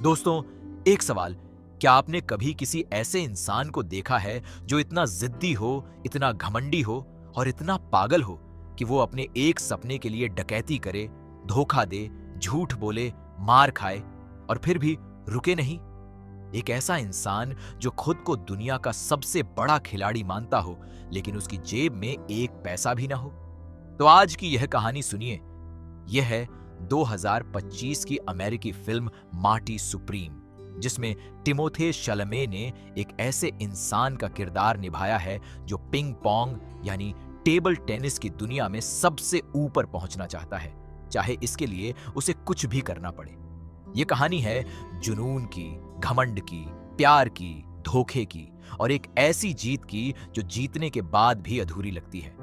दोस्तों, एक सवाल, क्या आपने कभी किसी ऐसे इंसान को देखा है जो इतना जिद्दी हो, इतना घमंडी हो और इतना पागल हो कि वो अपने एक सपने के लिए डकैती करे, धोखा दे, झूठ बोले, मार खाए और फिर भी रुके नहीं? एक ऐसा इंसान जो खुद को दुनिया का सबसे बड़ा खिलाड़ी मानता हो, लेकिन उसकी जेब में एक पैसा भी ना हो। तो आज की यह कहानी सुनिए। यह है 2025 की अमेरिकी फिल्म मार्टी सुप्रीम, जिसमें टिमोथे शलमे ने एक ऐसे इंसान का किरदार निभाया है जो पिंग पोंग यानी टेबल टेनिस की दुनिया में सबसे ऊपर पहुंचना चाहता है, चाहे इसके लिए उसे कुछ भी करना पड़े। यह कहानी है जुनून की, घमंड की, प्यार की, धोखे की और एक ऐसी जीत की जो जीतने के बाद भी अधूरी लगती है।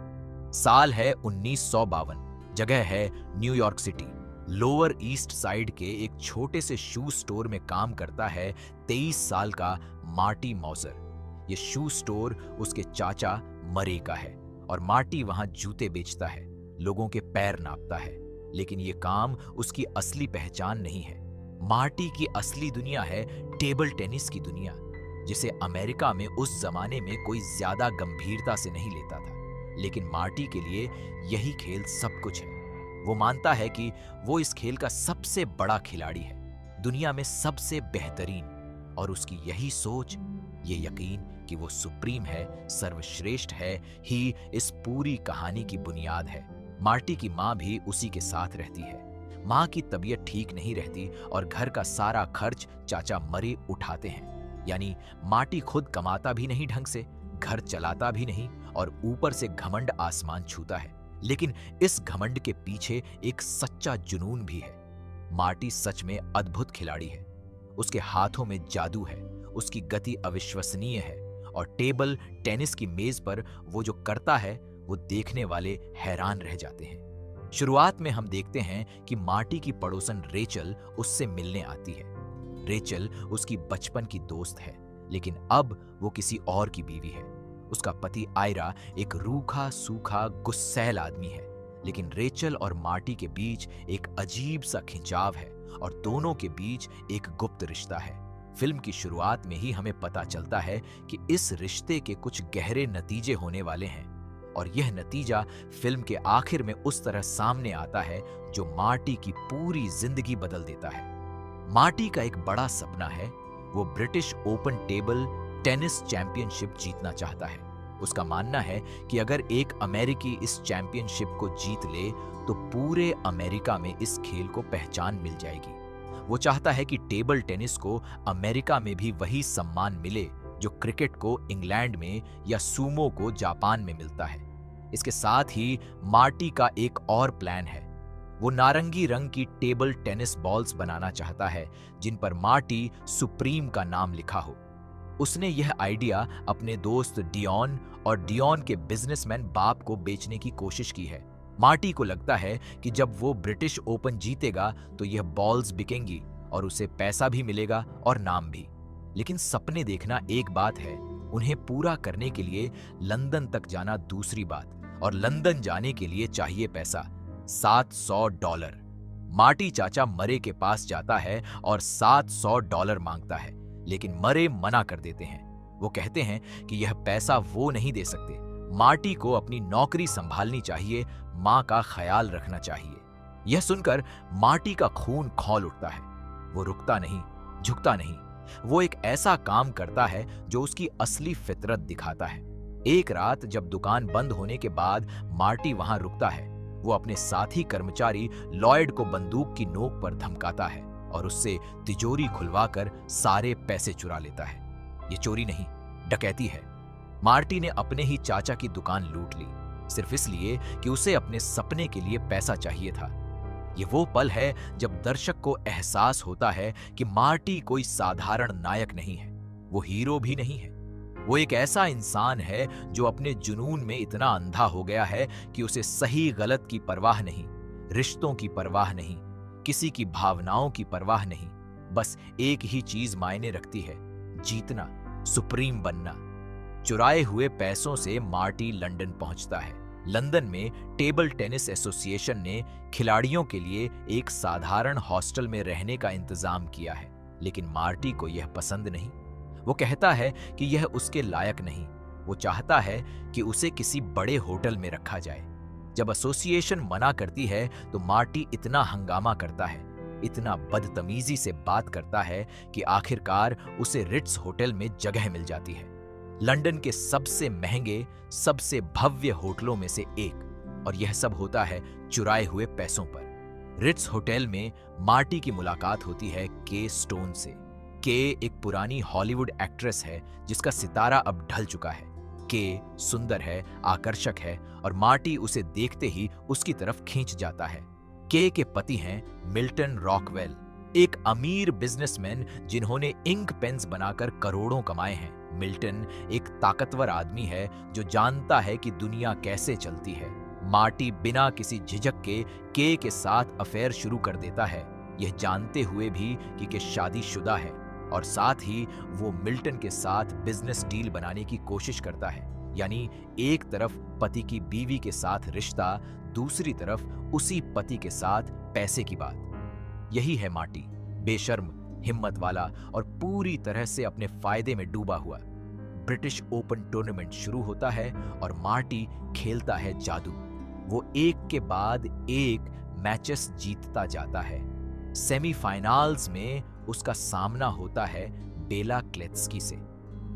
साल है 1952, जगह है New York city. Lower east side के एक छोटे से शू स्टोर में काम करता है 23 साल का मार्टी मौजर। ये शू स्टोर उसके चाचा मरे का है और मार्टी वहां जूते बेचता है, लोगों के पैर नापता है। लेकिन ये काम उसकी असली पहचान नहीं है। मार्टी की असली दुनिया है टेबल टेनिस की दुनिया, जिसे अमेरिका में उस जमाने में कोई ज्यादा गंभीरता से नहीं लेता था। लेकिन मार्टी के लिए यही खेल सब कुछ है। वो मानता है कि वो इस खेल का सबसे बड़ा खिलाड़ी है, दुनिया में सबसे बेहतरीन, और उसकी यही सोच, ये यकीन कि वो सुप्रीम है, सर्वश्रेष्ठ है, ही इस पूरी कहानी की बुनियाद है। मार्टी की माँ भी उसी के साथ रहती है। माँ की तबीयत ठीक नहीं रहती और घर का सारा खर्च चाचा मरे उठाते हैं। यानी मार्टी खुद कमाता भी नहीं ढंग से, घर चलाता भी नहीं और ऊपर से घमंड आसमान छूता है। लेकिन इस घमंड के पीछे एक सच्चा जुनून भी है। मार्टी सच में अद्भुत खिलाड़ी है। उसके हाथों में जादू है, उसकी गति अविश्वसनीय है और टेबल टेनिस की मेज पर वो जो करता है वो देखने वाले हैरान रह जाते हैं। शुरुआत में हम देखते हैं कि मार्टी की पड़ोसन रेचल उससे मिलने आती है। रेचल उसकी बचपन की दोस्त है, लेकिन अब वो किसी और की बीवी है। उसका पति आयरा एक रूखा सूखा गुस्सैल आदमी है, लेकिन रेचल और मार्टी के बीच एक अजीब सा खिंचाव है और दोनों के बीच एक गुप्त रिश्ता है। फिल्म की शुरुआत में ही हमें पता चलता है कि इस रिश्ते के कुछ गहरे नतीजे होने वाले हैं और यह नतीजा फिल्म के आखिर में उस तरह सामने आता है जो मार्टी की पूरी जिंदगी बदल देता है। मार्टी का एक बड़ा सपना है, वो British open table tennis championship जीतना चाहता है। उसका मानना है कि अगर एक अमेरिकी इस चैंपियनशिप को जीत ले तो पूरे अमेरिका में इस खेल को पहचान मिल जाएगी। वो चाहता है कि टेबल टेनिस को अमेरिका में भी वही सम्मान मिले जो क्रिकेट को इंग्लैंड में या सूमो को जापान में मिलता है। इसके साथ ही मार्टी का एक और प्लान है। वो नारंगी रंग की टेबल टेनिस बॉल्स बनाना चाहता है जिन पर मार्टी सुप्रीम का नाम लिखा हो। उसने यह आइडिया अपने दोस्त डियॉन और डियॉन के बिजनेसमैन बाप को बेचने की कोशिश की है। मार्टी को लगता है कि जब वो ब्रिटिश ओपन जीतेगा तो यह बॉल्स बिकेंगी और उसे पैसा भी मिलेगा और नाम भी। लेकिन सपने देखना एक बात है, उन्हें पूरा करने के लिए लंदन तक जाना दूसरी बात, और लंदन जाने के लिए चाहिए पैसा, $700। मार्टी चाचा मरे के पास जाता है और $700 मांगता है, लेकिन मरे मना कर देते हैं। वो कहते हैं कि यह पैसा वो नहीं दे सकते, मार्टी को अपनी नौकरी संभालनी चाहिए, माँ का ख्याल रखना चाहिए। यह सुनकर मार्टी का खून खौल उठता है। वो रुकता नहीं, झुकता नहीं। वो एक ऐसा काम करता है जो उसकी असली फितरत दिखाता है। एक रात जब दुकान बंद होने के बाद मार्टी वहां रुकता है, वो अपने साथी कर्मचारी लॉयड को बंदूक की नोक पर धमकाता है और उससे तिजोरी खुलवाकर सारे पैसे चुरा लेता है। ये चोरी नहीं, डकैती है। मार्टी ने अपने ही चाचा की दुकान लूट ली, सिर्फ इसलिए कि उसे अपने सपने के लिए पैसा चाहिए था। ये वो पल है जब दर्शक को एहसास होता है कि मार्टी कोई साधारण नायक नहीं है, वो हीरो भी नहीं है। वो एक ऐसा इंसान है जो अपने जुनून में इतना अंधा हो गया है कि उसे सही गलत की परवाह नहीं, रिश्तों की परवाह नहीं, किसी की भावनाओं की परवाह नहीं। बस एक ही चीज मायने रखती है, जीतना, सुप्रीम बनना। चुराए हुए पैसों से मार्टी लंदन पहुंचता है। लंदन में टेबल टेनिस एसोसिएशन ने खिलाड़ियों के लिए एक साधारण हॉस्टल में रहने का इंतजाम किया है। लेकिन मार्टी को यह पसंद नहीं। वो कहता है कि यह उसके लायक नहीं। वो चाहता है कि उसे किसी बड़े होटल में रखा जाए। जब एसोसिएशन मना करती है तो मार्टी इतना हंगामा करता है, इतना बदतमीजी से बात करता है कि आखिरकार उसे रिट्स होटल में जगह मिल जाती है, लंदन के सबसे महंगे, सबसे भव्य होटलों में से एक। और यह सब होता है चुराए हुए पैसों पर। रिट्स होटल में मार्टी की मुलाकात होती है के स्टोन से। के एक पुरानी हॉलीवुड एक्ट्रेस है जिसका सितारा अब ढल चुका है। के सुंदर है, आकर्षक है और मार्टी उसे देखते ही उसकी तरफ खींच जाता है। के पति हैं मिल्टन रॉकवेल, एक अमीर बिजनेसमैन जिन्होंने इंक पेन्स बनाकर करोड़ों कमाए हैं। मिल्टन एक ताकतवर आदमी है जो जानता है कि दुनिया कैसे चलती है। मार्टी बिना किसी झिझक के साथ अफेयर शुरू कर देता है, यह जानते हुए भी कि के शादीशुदा है, और साथ ही वो मिल्टन के साथ बिजनेस डील बनाने की कोशिश करता है। यानी एक तरफ पति की बीवी के साथ रिश्ता, दूसरी तरफ उसी पति के साथ पैसे की बात। यही है मार्टी, बेशर्म, हिम्मत वाला और पूरी तरह से अपने फायदे में डूबा हुआ। ब्रिटिश ओपन टूर्नामेंट शुरू होता है और मार्टी खेलता है जादू। वो एक के बाद एक मैचेस जीतता जाता है। सेमीफाइनल्स में उसका सामना होता है बेला क्लेत्स्की से।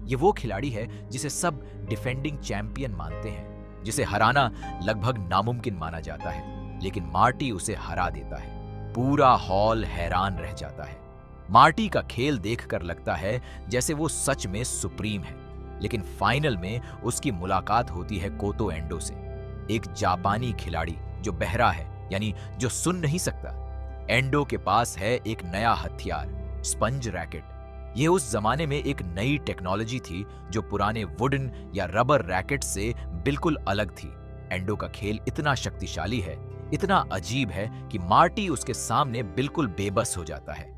ये वो खिलाड़ी है जिसे सब डिफेंडिंग चैंपियन मानते हैं, जिसे हराना लगभग नामुमकिन माना जाता है, लेकिन मार्टी उसे हरा देता है। पूरा हॉल हैरान रह जाता है। मार्टी का खेल देखकर लगता है जैसे वो सच में सुप्रीम है। लेकिन फाइनल में उसकी मुलाकात होती है कोतो एंडो से, एक जापानी खिलाड़ी जो बहरा है, यानी जो सुन नहीं सकता। एंडो के पास है एक नया हथियार, स्पंज रैकेट। यह उस जमाने में एक नई टेक्नोलॉजी थी जो पुराने वुडन या रबर रैकेट से बिल्कुल अलग थी। एंडो का खेल इतना शक्तिशाली है, इतना अजीब है कि मार्टी उसके सामने बिल्कुल बेबस हो जाता है।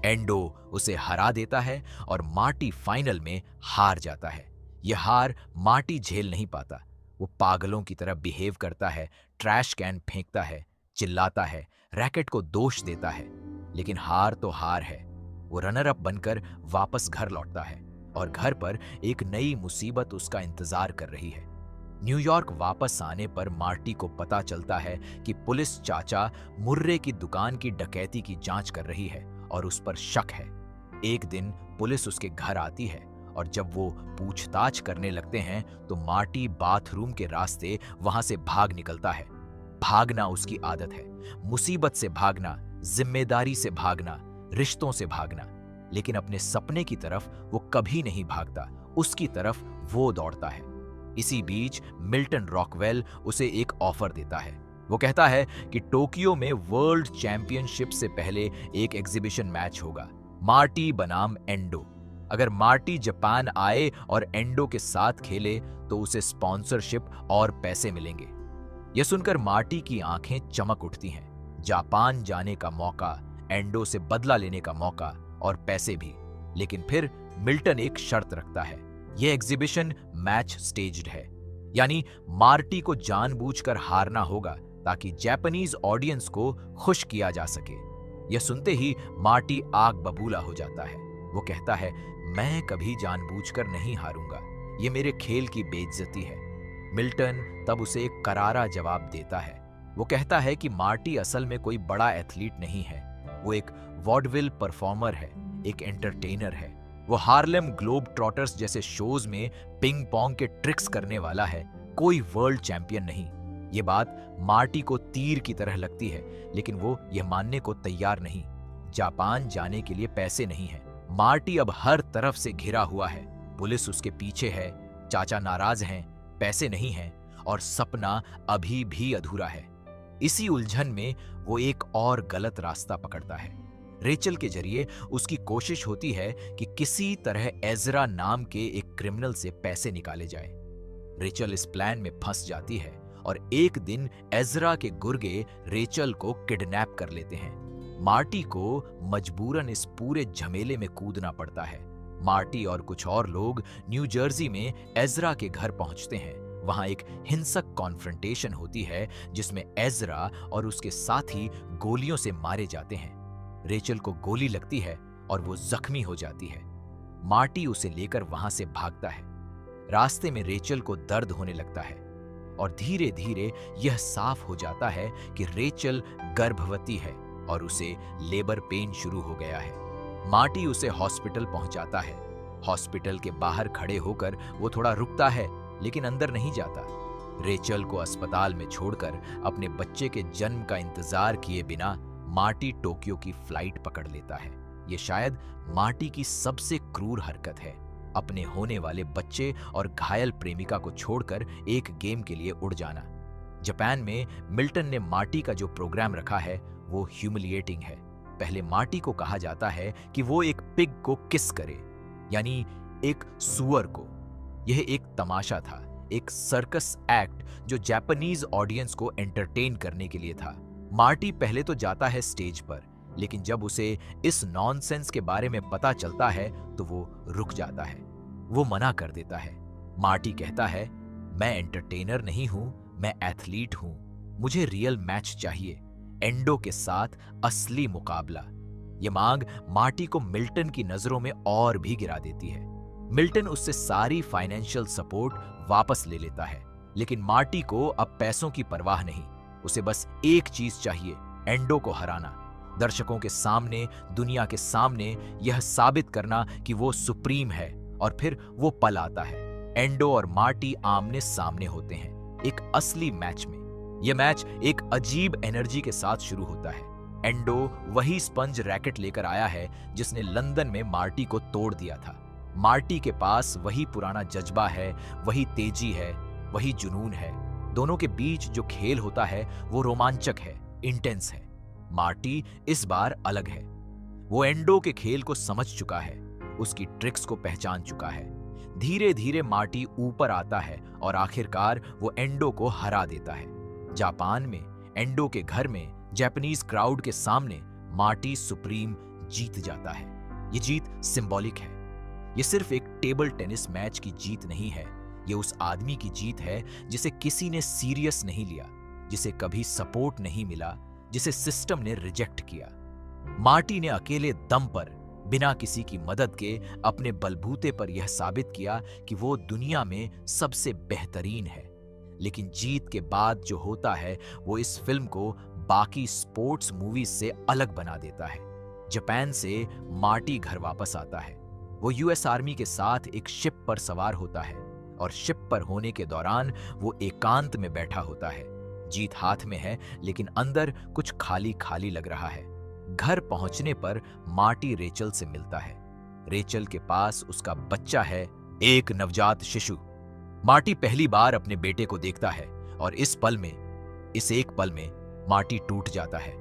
एंडो उसे हरा देता है और मार्टी फाइनल में हार जाता है। यह हार मार्टी झेल नहीं पाता। वो पागलों की तरह बिहेव करता है, ट्रैश कैन फेंकता है, चिल्लाता है, रैकेट को दोष देता है। लेकिन हार तो हार है। वो रनर अप बनकर वापस घर लौटता है और घर पर एक नई मुसीबत उसका इंतजार कर रही है। न्यूयॉर्क वापस आने पर मार्टी को पता चलता है कि पुलिस चाचा मुर्रे की दुकान की डकैती की जांच कर रही है और उस पर शक है। एक दिन पुलिस उसके घर आती है और जब वो पूछताछ करने लगते हैं तो मार्टी बाथरूम के रास्ते वहां से भाग निकलता है। भागना उसकी आदत है, मुसीबत से भागना, जिम्मेदारी से भागना, रिश्तों से भागना। लेकिन अपने सपने की तरफ वो कभी नहीं भागता, उसकी तरफ वो दौड़ता है। इसी बीच मिल्टन रॉकवेल उसे एक ऑफर देता है। वो कहता है कि टोक्यो में वर्ल्ड चैंपियनशिप से पहले एक एग्जीबिशन मैच होगा, मार्टी बनाम एंडो। अगर मार्टी जापान आए और एंडो के साथ खेले तो उसे स्पॉन्सरशिप और पैसे मिलेंगे। यह सुनकर मार्टी की आंखें चमक उठती हैं। जापान जाने का मौका, एंडो से बदला लेने का मौका और पैसे भी। लेकिन फिर मिल्टन एक शर्त रखता है, यह एग्जीबिशन मैच स्टेज्ड है, यानी मार्टी को जानबूझकर हारना होगा ताकि जापानीज ऑडियंस को खुश किया जा सके। यह सुनते ही मार्टी आग बबूला हो जाता है। वो कहता है, मैं कभी जानबूझकर नहीं हारूंगा, ये मेरे खेल की बेइज्जती है। मिल्टन तब उसे एक करारा जवाब देता है। वो कहता है कि मार्टी असल में कोई बड़ा एथलीट नहीं है, वो एक वॉडविल परफॉर्मर है, एक एंटरटेनर है। वो हार्लेम ग्लोब ट्रॉटर्स जैसे शोज में पिंग पोंग के ट्रिक्स करने वाला है, कोई वर्ल्ड चैंपियन नहीं। ये बात मार्टी को तीर की तरह लगती है, लेकिन वो यह मानने को तैयार नहीं। जापान जाने के लिए पैसे नहीं है। मार्टी अब हर तरफ से घिरा हुआ है, पुलिस उसके पीछे है, चाचा नाराज हैं, पैसे नहीं हैं और सपना अभी भी अधूरा है। इसी उलझन में वो एक और गलत रास्ता पकड़ता है। रेचल के जरिए उसकी कोशिश होती है कि किसी तरह एजरा नाम के एक क्रिमिनल से पैसे निकाले जाए। रेचल इस प्लान में फंस जाती है और एक दिन एजरा के गुर्गे रेचल को किडनैप कर लेते हैं। मार्टी को मजबूरन इस पूरे झमेले में कूदना पड़ता है। मार्टी और कुछ और लोग न्यू जर्सी में एजरा के घर पहुंचते हैं। वहां एक हिंसक कॉन्फ्रंटेशन होती है जिसमें एजरा और उसके साथी गोलियों से मारे जाते हैं। रेचल को गोली लगती है और वो जख्मी हो जाती है। मार्टी उसे लेकर वहां से भागता है। रास्ते में रेचल को दर्द होने लगता है और धीरे धीरे यह साफ हो जाता है कि रेचल गर्भवती है और उसे लेबर पेन शुरू हो गया है। मार्टी उसे हॉस्पिटल पहुंचाता है। हॉस्पिटल के बाहर खड़े होकर वो थोड़ा रुकता है, लेकिन अंदर नहीं जाता। रेचल को अस्पताल में छोड़कर अपने बच्चे के जन्म का इंतजार किए बिना मार्टी टोक्यो की फ्लाइट पकड़ लेता है। ये शायद मार्टी की सबसे क्रूर हरकत है, अपने होने वाले बच्चे और घायल प्रेमिका को छोड़कर एक गेम के लिए उड़ जाना। जापान में मिल्टन ने मार्टी का जो प्रोग्राम रखा है वो ह्यूमिलिएटिंग है। पहले मार्टी को कहा जाता है कि वो एक पिग को किस करे, यानी एक सुअर को। यह एक तमाशा था, एक सर्कस एक्ट जो जापानीज ऑडियंस को एंटरटेन करने के लिए था। मार्टी पहले तो जाता है स्टेज पर, लेकिन जब उसे इस नॉनसेंस के बारे में पता चलता है तो वो रुक जाता है। वो मना कर देता है। मार्टी कहता है, मैं एंटरटेनर नहीं हूं, मैं एथलीट हूं। मुझे रियल मैच चाहिए, एंडो के साथ असली मुकाबला। ये मांग मार्टी को मिल्टन की नजरों में और भी गिरा देती है। मिल्टन उससे सारी फाइनेंशियल सपोर्ट वापस ले लेता है, लेकिन मार्टी को अब पैसों की परवाह नहीं। उसे बस एक चीज चाहिए, एंडो को हराना। दर्शकों के सामने, दुनिया के सामने यह साबित करना कि वो सुप्रीम है। और फिर वो पल आता है। एंडो और मार्टी आमने सामने होते हैं एक असली मैच में। यह मैच एक अजीब एनर्जी के साथ शुरू होता है। एंडो वही स्पंज रैकेट लेकर आया है जिसने लंदन में मार्टी को तोड़ दिया था। मार्टी के पास वही पुराना जज्बा है, वही तेजी है, वही जुनून है। दोनों के बीच जो खेल होता है वो रोमांचक है, इंटेंस है। मार्टी इस बार अलग है। वो एंडो के खेल को समझ चुका है, उसकी ट्रिक्स को पहचान चुका है। धीरे धीरे मार्टी ऊपर आता है और आखिरकार वो एंडो को हरा देता है। जापान में एंडो के घर में जापानीज क्राउड के सामने मार्टी सुप्रीम जीत जाता है। ये जीत सिंबॉलिक है। ये सिर्फ एक टेबल टेनिस मैच की जीत नहीं है, ये उस आदमी की जीत है जिसे किसी ने सीरियस नहीं लिया, जिसे कभी सपोर्ट नहीं मिला, जिसे सिस्टम ने रिजेक्ट किया। मार्टी ने अकेले दम पर, बिना किसी की मदद के, अपने बलबूते पर यह साबित किया कि वो दुनिया में सबसे बेहतरीन है। लेकिन जीत के बाद जो होता है वो इस फिल्म को बाकी स्पोर्ट्स मूवीज से अलग बना देता है। जापान से मार्टी घर वापस आता है। वो यूएस आर्मी के साथ एक शिप पर सवार होता है और शिप पर होने के दौरान वो एकांत में बैठा होता है। जीत हाथ में है, लेकिन अंदर कुछ खाली खाली लग रहा है। घर पहुंचने पर मार्टी रेचल से मिलता है। रेचल के पास उसका बच्चा है, एक नवजात शिशु। मार्टी पहली बार अपने बेटे को देखता है और इस एक पल में मार्टी टूट जाता है।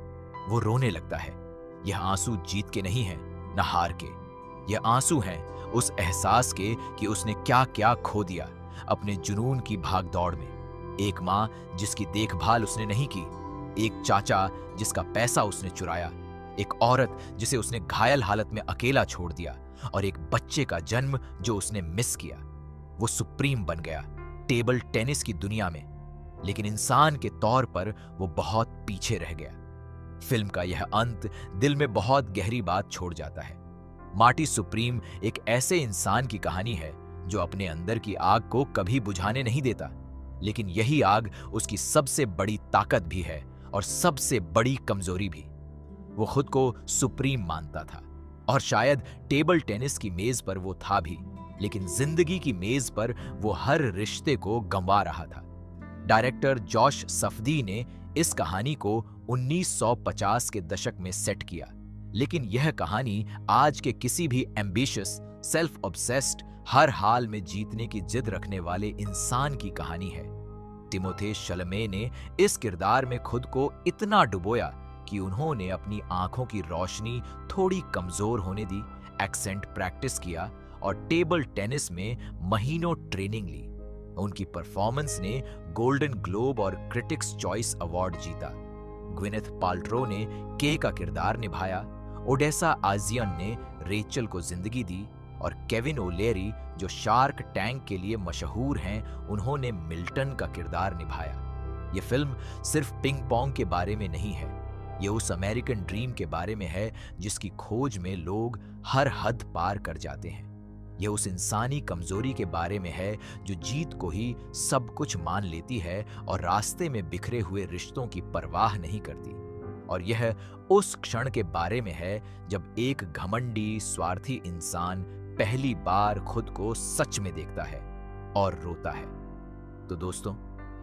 वो रोने लगता है। यह आंसू जीत के नहीं है, न हार के। यह आंसू हैं उस एहसास के कि उसने क्या क्या खो दिया अपने जुनून की भागदौड़ में। एक माँ जिसकी देखभाल उसने नहीं की, एक चाचा जिसका पैसा उसने चुराया, एक औरत जिसे उसने घायल हालत में अकेला छोड़ दिया, और एक बच्चे का जन्म जो उसने मिस किया। वो सुप्रीम बन गया टेबल टेनिस की दुनिया में, लेकिन इंसान के तौर पर वो बहुत पीछे रह गया। फिल्म का यह अंत दिल में बहुत गहरी बात छोड़ जाता है। मार्टी सुप्रीम एक ऐसे इंसान की कहानी है जो अपने अंदर की आग को कभी बुझाने नहीं देता, लेकिन यही आग उसकी सबसे बड़ी ताकत भी है और सबसे बड़ी कमजोरी भी। वो खुद को सुप्रीम मानता था और शायद टेबल टेनिस की मेज पर वो था भी, लेकिन जिंदगी की मेज पर वो हर रिश्ते को गंवा रहा था। डायरेक्टर जॉश सफदी ने इस कहानी को 1950 के दशक में सेट किया, लेकिन यह कहानी आज के किसी भी एम्बिशियस, सेल्फ ऑब्सेस्ड, हर हाल में जीतने की जिद रखने वाले इंसान की कहानी है। तिमोथी शलमे ने इस किरदार में खुद को इतना डुबोया कि उन्होंने अपनी आंखों की रोशनी थोड़ी कमजोर होने दी, एक्सेंट प्रैक्टिस किया और टेबल टेनिस में महीनों ट्रेनिंग ली। उनकी परफॉर्मेंस ने गोल्डन ग्लोब और क्रिटिक्स चॉइस अवार्ड जीता। ग्विनेथ पाल्ट्रो ने के का किरदार निभाया, ओडेसा आजियन ने रेचल को जिंदगी दी, और केविन ओलेरी जो शार्क टैंक के लिए मशहूर हैं, उन्होंने मिल्टन का किरदार निभाया। ये फिल्म सिर्फ पिंग पोंग के बारे में नहीं है, ये उस अमेरिकन ड्रीम के बारे में है जिसकी खोज में लोग हर हद पार कर जाते हैं। यह उस इंसानी कमजोरी के बारे में है जो जीत को ही सब कुछ मान लेती है और रास्ते में बिखरे हुए रिश्तों की परवाह नहीं करती। और यह उस क्षण के बारे में है जब एक घमंडी स्वार्थी इंसान पहली बार खुद को सच में देखता है और रोता है। तो दोस्तों,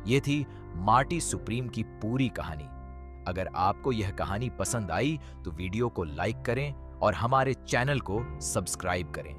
ये थी मार्टी सुप्रीम की पूरी कहानी। अगर आपको यह कहानी पसंद आई तो वीडियो को लाइक करें और हमारे चैनल को सब्सक्राइब करें।